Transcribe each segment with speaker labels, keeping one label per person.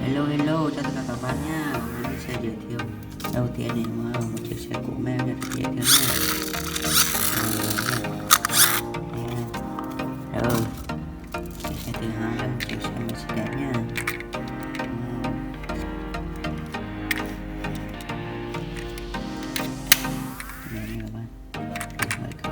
Speaker 1: Hello, chào tất cả các bạn nha. Hôm nay mình sẽ giới thiệu đầu tiên này một chiếc xe cũ mèo rất là dễ thương nha. Rồi, chiếc xe thứ hai là một chiếc xe Mercedes nha. Đây nha các bạn, mở cửa.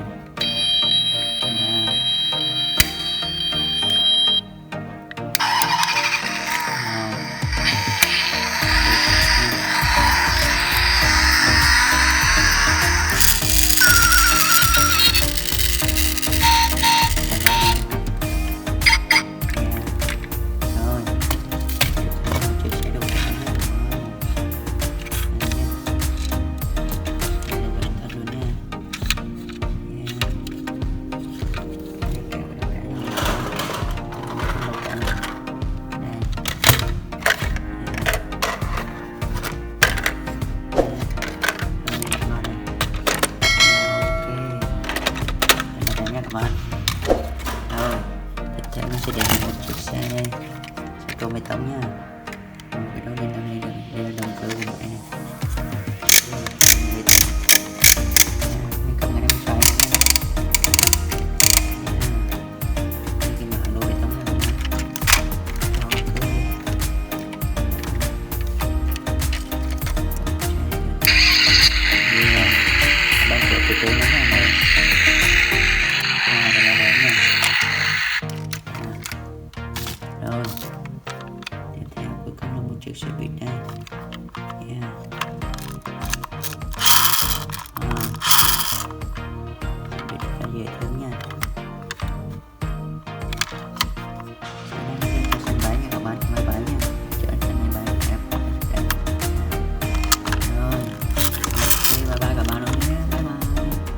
Speaker 1: Các bạn, rồi tiếp theo mình sẽ đến một chiếc xe tô bê tông nha. Cái đó đây là động cơ của máy này. Mình cầm cái này mình xoay cái mã lô bê tông này. Bằng cửa từ từ nó này. Rồi tiếp theo cuối cùng là một chiếc xe buýt này.